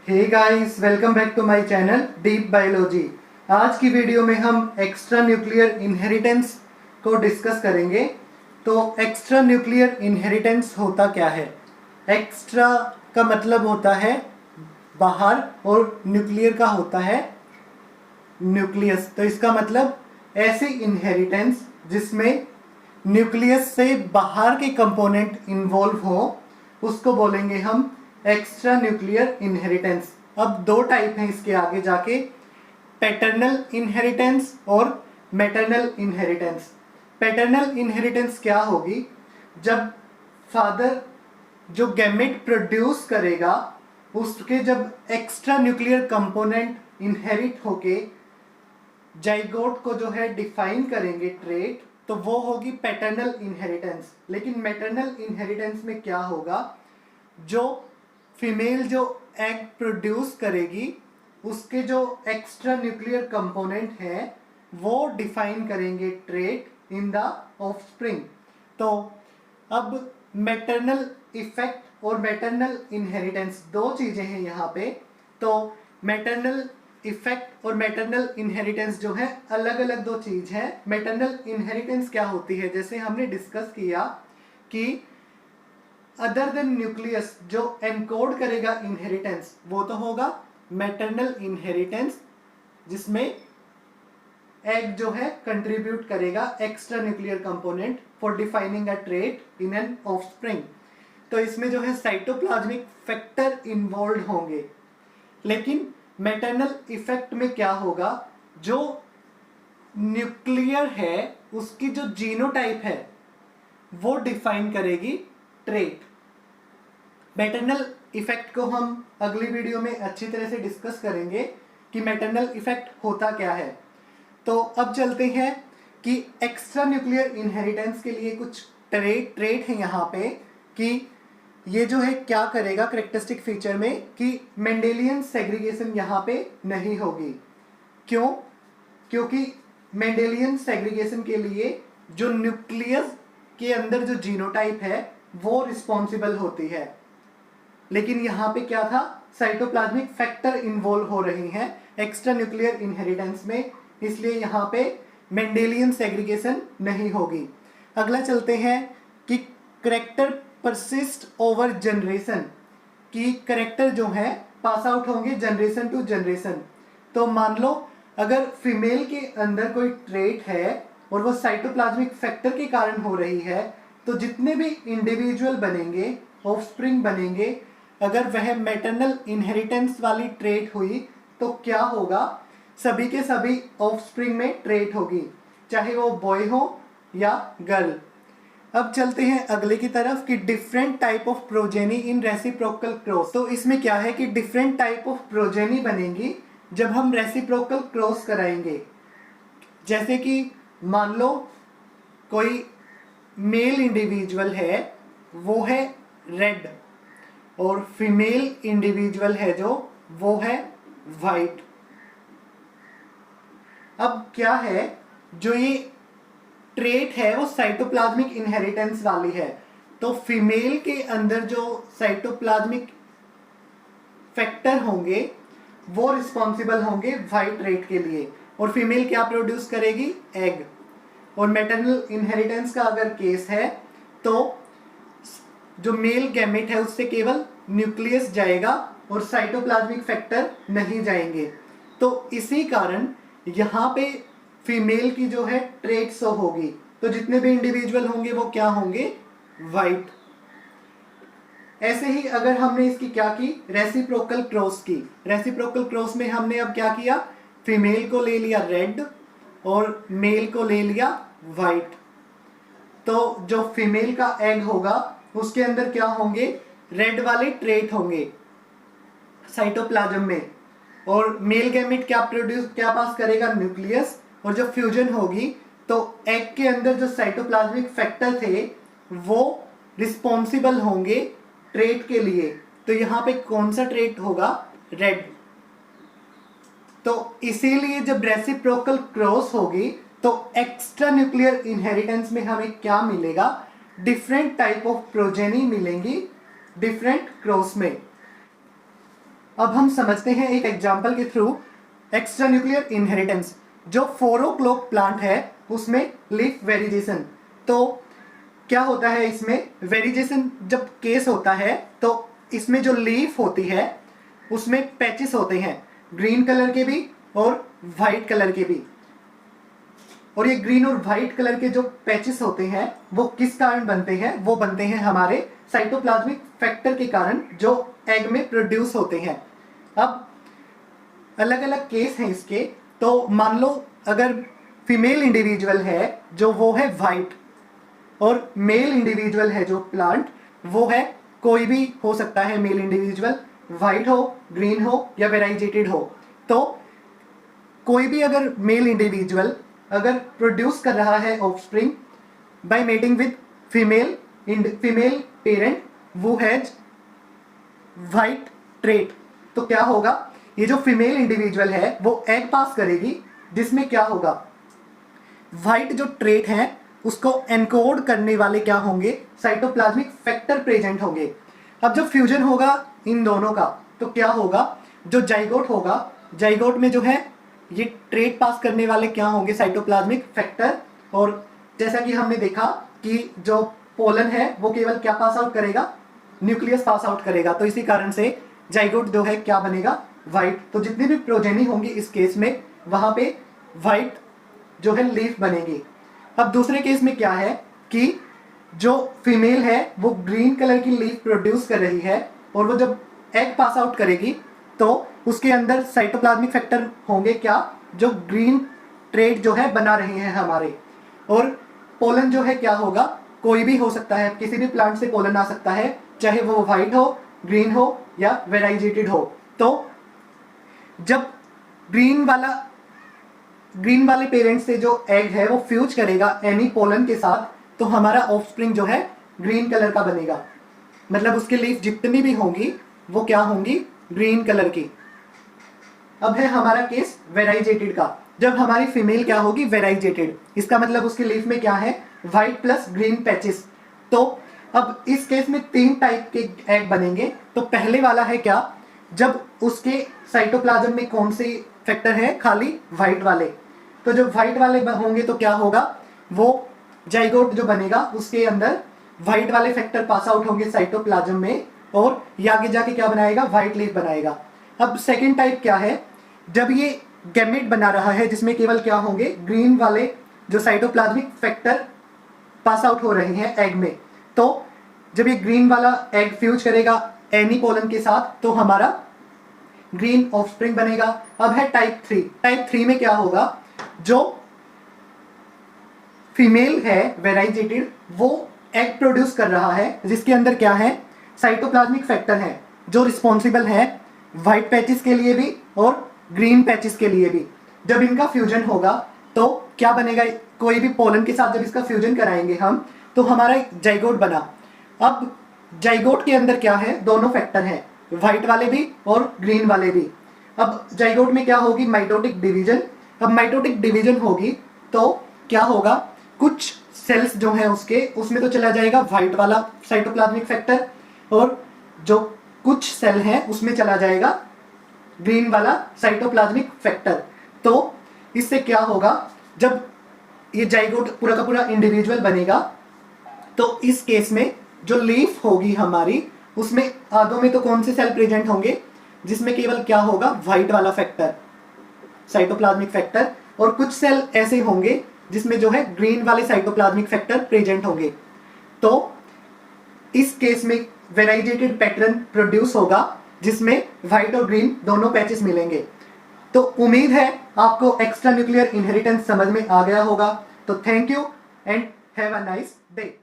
Hey guys, welcome back to my channel deep biology. आज की video में हम एक्स्ट्रा न्यूक्लियर इनहेरिटेंस को डिस्कस करेंगे। तो एक्स्ट्रा न्यूक्लियर इनहेरिटेंस होता क्या है? एक्स्ट्रा का मतलब होता है बाहर और न्यूक्लियर का होता है न्यूक्लियस। तो इसका मतलब ऐसी इनहेरिटेंस जिसमें न्यूक्लियस से बाहर के कंपोनेंट इन्वॉल्व हो, उसको बोलेंगे हम एक्स्ट्रा न्यूक्लियर इनहेरिटेंस। अब दो टाइप हैं इसके आगे जाके, पैटर्नल इनहेरिटेंस और मैटरनल इनहेरिटेंस। पैटर्नल इनहेरिटेंस क्या होगी? जब फादर जो गैमेट प्रोड्यूस करेगा उसके जब एक्स्ट्रा न्यूक्लियर कंपोनेंट इनहेरिट होके जाइगोट को जो है डिफाइन करेंगे ट्रेट, तो वो होगी पैटर्नल इनहेरिटेंस। लेकिन मैटरनल इनहेरिटेंस में क्या होगा? जो फीमेल जो एग प्रोड्यूस करेगी उसके जो एक्स्ट्रा न्यूक्लियर कंपोनेंट है वो डिफाइन करेंगे ट्रेट इन द ऑफस्प्रिंग। तो अब मैटरनल इफेक्ट और मैटरनल इनहेरिटेंस दो चीजें हैं यहाँ पे। तो मैटरनल इफेक्ट और मैटरनल इनहेरिटेंस जो है अलग अलग दो चीज है। मैटरनल इनहेरिटेंस क्या होती है? जैसे हमने डिस्कस किया कि अदर देन न्यूक्लियस जो एनकोड करेगा इनहेरिटेंस वो तो होगा मैटरनल इनहेरिटेंस, जिसमें एग जो है कंट्रीब्यूट करेगा extra nuclear component for defining a trait in an offspring. तो इसमें जो है साइटोप्लाज्मिक फैक्टर इन्वॉल्व होंगे। लेकिन मैटरनल इफेक्ट में क्या होगा? जो न्यूक्लियर है उसकी जो जीनोटाइप है वो डिफाइन करेगी ट्रेट। मैटरनल इफेक्ट को हम अगली वीडियो में अच्छी तरह से डिस्कस करेंगे कि मैटरनल इफेक्ट होता क्या है। तो अब चलते हैं कि एक्स्ट्रा न्यूक्लियर इनहेरिटेंस के लिए कुछ ट्रेट है यहाँ पे कि ये जो है क्या करेगा कैरेक्टरिस्टिक फीचर में कि मेंडेलियन सेग्रीगेशन यहाँ पे नहीं होगी। क्यों? क्योंकि मेंडेलियन सेग्रीगेशन के लिए जो न्यूक्लियस के अंदर जो जीनोटाइप है वो रिस्पॉन्सिबल होती है। लेकिन यहाँ पे क्या था? साइटोप्लाज्मिक फैक्टर इन्वॉल्व हो रही हैं एक्स्ट्रा न्यूक्लियर इनहेरिटेंस में, इसलिए यहाँ पे मेंडेलियन सेग्रीगेशन नहीं होगी। अगला चलते हैं कि करेक्टर परसिस्ट ओवर जनरेशन, कि करेक्टर जो है पास आउट होंगे जनरेशन टू जनरेशन। तो मान लो अगर फीमेल के अंदर कोई ट्रेट है और वो साइटोप्लाज्मिक फैक्टर के कारण हो रही है, तो जितने भी इंडिविजुअल बनेंगे, ऑफस्प्रिंग बनेंगे, अगर वह मैटरनल इनहेरिटेंस वाली ट्रेट हुई तो क्या होगा? सभी के सभी ऑफस्प्रिंग में ट्रेट होगी, चाहे वो बॉय हो या गर्ल। अब चलते हैं अगले की तरफ कि different type of progeny in reciprocal cross. तो इसमें क्या है कि डिफरेंट टाइप ऑफ प्रोजेनी बनेंगी जब हम रेसिप्रोकल क्रॉस कराएंगे। जैसे कि मान लो कोई मेल इंडिविजुअल है वो है रेड और फीमेल इंडिविजुअल है जो वो है वाइट। अब क्या है, जो ये ट्रेट है वो साइटोप्लाज्मिक इनहेरिटेंस वाली है। तो फीमेल के अंदर जो साइटोप्लाज्मिक फैक्टर होंगे वो रिस्पॉन्सिबल होंगे वाइट ट्रेट के लिए, और फीमेल क्या प्रोड्यूस करेगी? एग। और मैटरनल इनहेरिटेंस का अगर केस है तो जो मेल गैमेट है उससे केवल न्यूक्लियस जाएगा और साइटोप्लाज्मिक फैक्टर नहीं जाएंगे। तो इसी कारण यहाँ पे फीमेल की जो है ट्रेट शो होगी। तो जितने भी इंडिविजुअल होंगे वो क्या होंगे? वाइट। ऐसे ही अगर हमने इसकी क्या की? रेसिप्रोकल क्रॉस की। रेसिप्रोकल क्रॉस में हमने अब क्या किया? फीमेल को ले लिया रेड और मेल को ले लिया वाइट। तो जो फीमेल का एग होगा उसके अंदर क्या होंगे? रेड वाले ट्रेट होंगे साइटोप्लाज्म में, और मेल गैमेट क्या पास करेगा? न्यूक्लियस। और जो फ्यूजन होगी तो एग के अंदर जो साइटोप्लाज्मिक फैक्टर थे वो रिस्पॉन्सिबल होंगे ट्रेट के लिए। तो यहाँ पे कौन सा ट्रेट होगा? रेड। तो इसीलिए जब रेसिप्रोकल क्रॉस होगी तो एक्स्ट्रा न्यूक्लियर इनहेरिटेंस में हमें क्या मिलेगा? डिफरेंट टाइप ऑफ प्रोजेनी मिलेंगी डिफरेंट क्रॉस में। अब हम समझते हैं एक एग्जाम्पल के थ्रू एक्स्ट्रा न्यूक्लियर इनहेरिटेंस। जो 4 o'clock प्लांट है उसमें लीफ वेरिजेशन। तो क्या होता है इसमें वेरिजेशन जब केस होता है तो इसमें जो लीफ होती है उसमें पैचेस होते हैं, ग्रीन कलर के भी और वाइट कलर के भी। और ये ग्रीन और वाइट कलर के जो पैचेस होते हैं वो किस कारण बनते हैं? वो बनते हैं हमारे साइटोप्लाज्मिक फैक्टर के कारण जो एग में प्रोड्यूस होते हैं। अब अलग अलग केस हैं इसके। तो मान लो अगर फीमेल इंडिविजुअल है जो वो है वाइट और मेल इंडिविजुअल है जो प्लांट वो है, कोई भी हो सकता है मेल इंडिविजुअल, वाइट हो, ग्रीन हो या वेराइजेटेड हो। तो कोई भी अगर मेल इंडिविजुअल अगर प्रोड्यूस कर रहा है offspring by mating with female parent वो हैज वाइट ट्रेट, तो क्या होगा? ये जो फीमेल इंडिविजुअल है वो एग पास करेगी जिसमें क्या होगा, वाइट जो ट्रेट है उसको एनकोड करने वाले क्या होंगे, साइटोप्लाज्मिक फैक्टर प्रेजेंट होंगे। अब जब फ्यूजन होगा इन दोनों का तो क्या होगा, जो जाइगोट होगा, जाइगोट में जो है ये ट्रेट पास करने वाले क्या होंगे, साइटोप्लाज्मिक फैक्टर। और जैसा कि हमने देखा कि जो पोलन है वो केवल क्या पास आउट करेगा, न्यूक्लियस पास आउट करेगा। तो इसी कारण से जाइगोट जो है क्या बनेगा, वाइट। तो जितनी भी प्रोजेनी होंगी इस केस में वहां पे वाइट जो है लीफ बनेगी। अब दूसरे केस में क्या है कि जो फीमेल है वो ग्रीन कलर की लीफ प्रोड्यूस कर रही है और वो जब एग पास आउट करेगी तो उसके अंदर साइटोप्लाज्मिक फैक्टर होंगे क्या, जो ग्रीन ट्रेट जो है बना रहे हैं हमारे। और पोलन जो है क्या होगा, कोई भी हो सकता है, किसी भी प्लांट से पोलन आ सकता है, चाहे वो वाइट हो, ग्रीन हो या वेराइजेटेड हो। तो जब ग्रीन वाले पेरेंट से जो एग है वो फ्यूज करेगा एनी पोलन के साथ तो हमारा ऑफस्प्रिंग जो है ग्रीन कलर का बनेगा। मतलब उसकी लीफ जितनी भी होंगी वो क्या होंगी, ग्रीन कलर की। अब है हमारा केस वेराइजेटेड का। जब हमारी फीमेल क्या होगी, वेराइजेटेड, इसका मतलब उसकी लीफ में क्या है, व्हाइट प्लस ग्रीन पैचेस। तो अब इस केस में 3 टाइप के एग बनेंगे। तो पहले वाला है क्या, जब उसके साइटोप्लाज्म में कौन सी फैक्टर है, खाली व्हाइट वाले। तो जब व्हाइट वाले होंगे तो क्या होगा, वो जाइगोट जो बनेगा उसके अंदर व्हाइट वाले फैक्टर पास आउट होंगे साइटोप्लाज्म में और ये आगे जाके क्या बनाएगा, व्हाइट लीफ बनाएगा। अब सेकेंड टाइप क्या है, जब ये गैमेट बना रहा है जिसमें केवल क्या होंगे, ग्रीन वाले जो साइटोप्लाज्मिक फैक्टर पास आउट हो रहे हैं एग में। तो जब ये ग्रीन वाला एग फ्यूज करेगा एनी पोलन के साथ तो हमारा ग्रीन ऑफस्प्रिंग बनेगा। अब है टाइप 3। टाइप 3 में क्या होगा, जो फीमेल है वेराइजेटेड वो एग प्रोड्यूस कर रहा है जिसके अंदर क्या है, साइटोप्लाज्मिक फैक्टर है जो रिस्पॉन्सिबल है व्हाइट पैचेस के लिए भी और ग्रीन पैचेस के लिए भी। जब इनका फ्यूजन होगा तो क्या बनेगा, कोई भी पोलन के साथ जब इसका फ्यूजन कराएंगे हम तो हमारा एक जाइगोट बना। अब जाइगोट के अंदर क्या है, दोनों फैक्टर हैं, व्हाइट वाले भी और ग्रीन वाले भी। अब जाइगोट में क्या होगी, माइटोटिक डिवीजन। अब माइटोटिक डिवीजन होगी तो क्या होगा, कुछ सेल्स जो है उसमें तो चला जाएगा व्हाइट वाला साइटोप्लाज्मिक फैक्टर और जो कुछ सेल है उसमें चला जाएगा ग्रीन वाला साइटोप्लाज्मिक फैक्टर। तो इससे क्या होगा, जब ये जाइगोट पूरा का पूरा इंडिविजुअल बनेगा तो इस केस में जो लीफ होगी हमारी उसमें आधों में तो कौन से सेल प्रेजेंट होंगे, जिसमें केवल क्या होगा, व्हाइट वाला फैक्टर साइटोप्लाज्मिक फैक्टर, और कुछ सेल ऐसे होंगे जिसमें जो है ग्रीन वाले साइटोप्लाज्मिक फैक्टर प्रेजेंट होंगे। तो इस केस में वेराइजेटेड पैटर्न प्रोड्यूस होगा जिसमें व्हाइट और ग्रीन दोनों पैचेस मिलेंगे। तो उम्मीद है आपको एक्स्ट्रा न्यूक्लियर इनहेरिटेंस समझ में आ गया होगा। तो thank you and have a nice day.